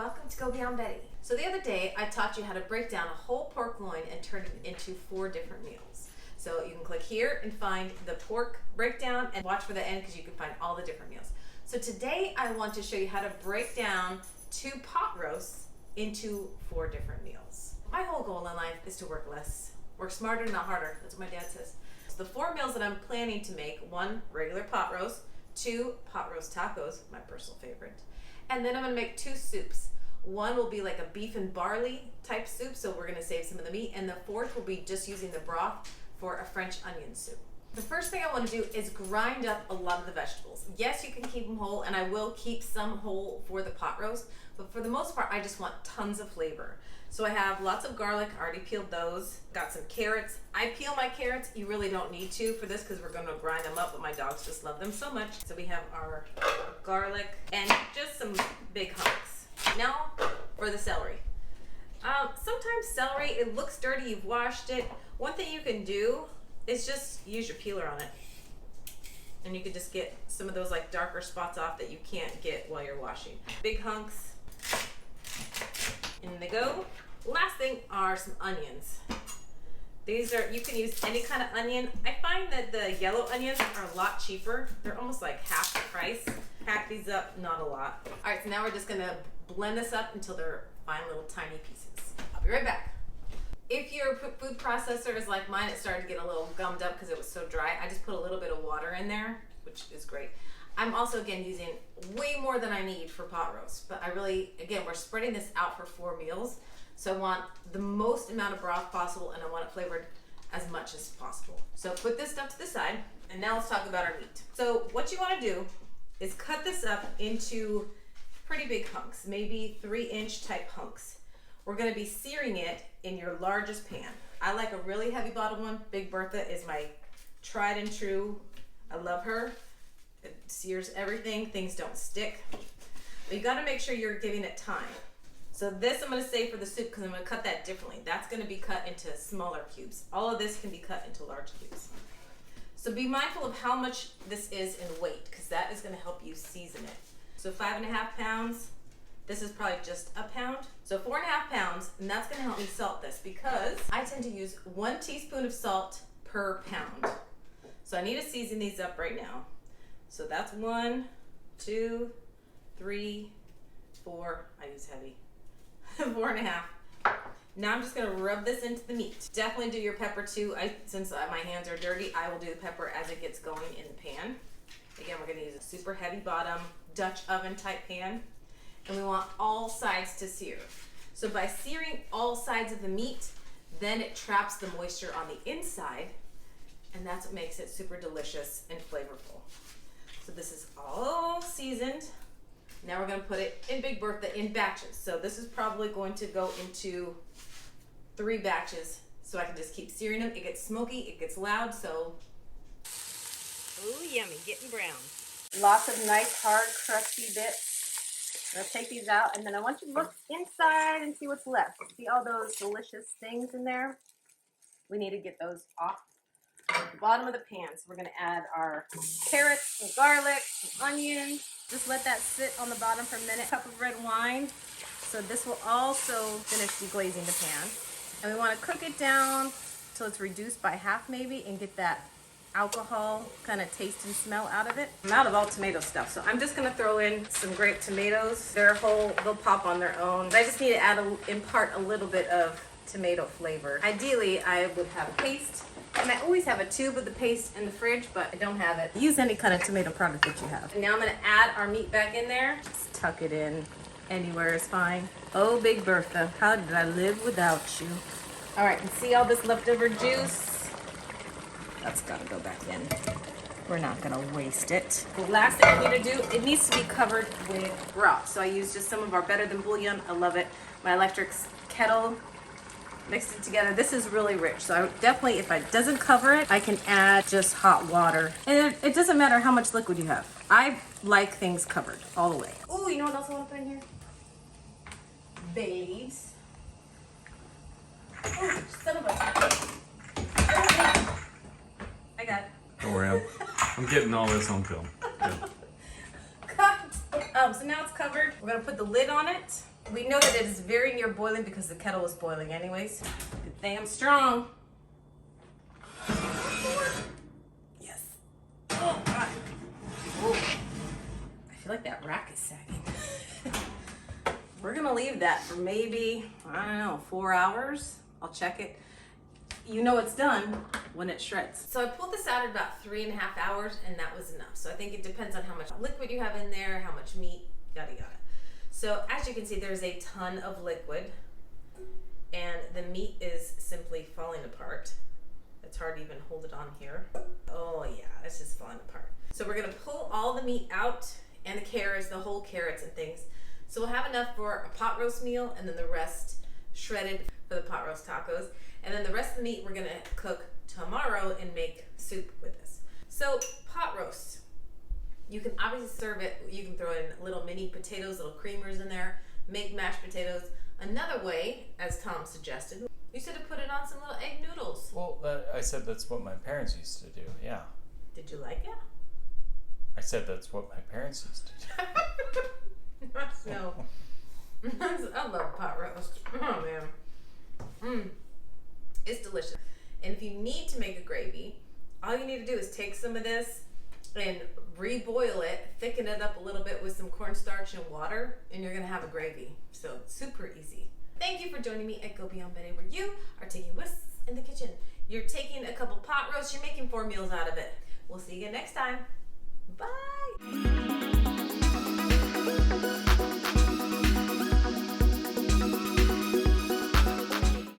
welcome to Go Beyond Betty. So the other day I taught you how to break down a whole pork loin and turn it into 4 different meals. So you can click here and find the pork breakdown and watch for the end because you can find all the different meals. So today I want to show you how to break down 2 pot roasts into 4 different meals. My whole goal in life is to work less, work smarter, not harder. That's what my dad says. So the 4 meals that I'm planning to make: 1 regular pot roast, 2 pot roast tacos, my personal favorite, and then I'm gonna make 2 soups. One will be like a beef and barley type soup, so we're gonna save some of the meat, and the 4th will be just using the broth for a French onion soup. The first thing I want to do is grind up a lot of the vegetables. Yes, you can keep them whole, and I will keep some whole for the pot roast, but for the most part, I just want tons of flavor. So I have lots of garlic, I already peeled those. Got some carrots. I peel my carrots. You really don't need to for this because we're gonna grind them up, but my dogs just love them so much. So we have our garlic and just some big hunks. Now for the celery. Sometimes celery, it looks dirty, you've washed it. One thing you can do is just use your peeler on it. And you can just get some of those like darker spots off that you can't get while you're washing. Big hunks. In they go. Last thing are some onions. These are, you can use any kind of onion. I find that the yellow onions are a lot cheaper. They're almost like half the price. Pack these up, not a lot. All right, so now we're just gonna blend this up until they're fine little tiny pieces. I'll be right back. If your food processor is like mine, it started to get a little gummed up because it was so dry. I just put a little bit of water in there, which is great. I'm also, again, using way more than I need for pot roast, but I really, again, we're spreading this out for 4 meals. So I want the most amount of broth possible, and I want it flavored as much as possible. So put this stuff to the side, and now let's talk about our meat. So what you want to do is cut this up into pretty big hunks, maybe 3-inch type hunks. We're going to be searing it in your largest pan. I like a really heavy bottom one. Big Bertha is my tried and true. I love her. It sears everything, things don't stick. But you gotta make sure you're giving it time. So this I'm gonna save for the soup because I'm gonna cut that differently. That's gonna be cut into smaller cubes. All of this can be cut into large cubes. So be mindful of how much this is in weight because that is gonna help you season it. So 5.5 pounds. This is probably just a pound. So 4.5 pounds, and that's gonna help me salt this because I tend to use 1 teaspoon of salt per pound. So I need to season these up right now. So that's 1, 2, 3, 4, I use heavy, 4.5. Now I'm just gonna rub this into the meat. Definitely do your pepper too. Since my hands are dirty, I will do the pepper as it gets going in the pan. Again, we're gonna use a super heavy bottom, Dutch oven type pan. And we want all sides to sear. So by searing all sides of the meat, then it traps the moisture on the inside, and that's what makes it super delicious and flavorful. So this is all seasoned. Now we're gonna put it in Big Bertha in batches. So this is probably going to go into 3 batches so I can just keep searing them. It gets smoky, it gets loud, so. Ooh, yummy, getting brown. Lots of nice, hard, crusty bits. I'm gonna take these out, and then I want you to look inside and see what's left. See all those delicious things in there? We need to get those off the bottom of the pan. So we're going to add our carrots and garlic and onions. Just let that sit on the bottom for a minute. Cup of red wine. So this will also finish deglazing the pan. And we want to cook it down till it's reduced by half maybe and get that alcohol kind of taste and smell out of it. I'm out of all tomato stuff, so I'm just going to throw in some grape tomatoes. They're whole, they'll pop on their own. I just need to impart a little bit of tomato flavor. Ideally, I would have paste. And I always have a tube of the paste in the fridge, but I don't have it. Use any kind of tomato product that you have. And now I'm gonna add our meat back in there. Just tuck it in. Anywhere is fine. Oh, Big Bertha, how did I live without you? All right, and see all this leftover juice? That's gotta go back in. We're not gonna waste it. The last thing I need to do, it needs to be covered with broth. So I use just some of our Better Than Bullion. I love it. My electric kettle. Mixed it together. This is really rich, so I definitely, if it doesn't cover it, I can add just hot water. And it doesn't matter how much liquid you have. I like things covered all the way. Oh, you know what else I want to put in here? Bay leaves. Oh, son of a... I got it. Don't worry, I'm getting all this on film. Yeah. Cut. So now it's covered. We're gonna put the lid on it. We know that it is very near boiling because the kettle was boiling anyways. Good thing I'm strong. Yes. Oh, God. Ooh. I feel like that rack is sagging. We're gonna leave that for maybe, I don't know, 4 hours. I'll check it. You know it's done when it shreds. So I pulled this out at about 3.5 hours and that was enough. So I think it depends on how much liquid you have in there, how much meat, yada yada. So as you can see, there's a ton of liquid and the meat is simply falling apart. It's hard to even hold it on here. Oh yeah, it's just falling apart. So we're gonna pull all the meat out and the carrots, the whole carrots and things. So we'll have enough for a pot roast meal and then the rest shredded for the pot roast tacos. And then the rest of the meat we're gonna cook tomorrow and make soup with this. So pot roast, you can obviously serve it, you can throw in little mini potatoes, little creamers in there, make mashed potatoes. Another way, as Tom suggested, you said to put it on some little egg noodles. Well, I said that's what my parents used to do, yeah. Did you like it? I said that's what my parents used to do. No. I love pot roast. Oh man. It's delicious. And if you need to make a gravy, all you need to do is take some of this and reboil it, thicken it up a little bit with some cornstarch and water, and you're gonna have a gravy. So super easy. Thank you for joining me at Go Beyond Betty, where you are taking whisks in the kitchen. You're taking a couple pot roasts, you're making 4 meals out of it. We'll see you again next time. Bye.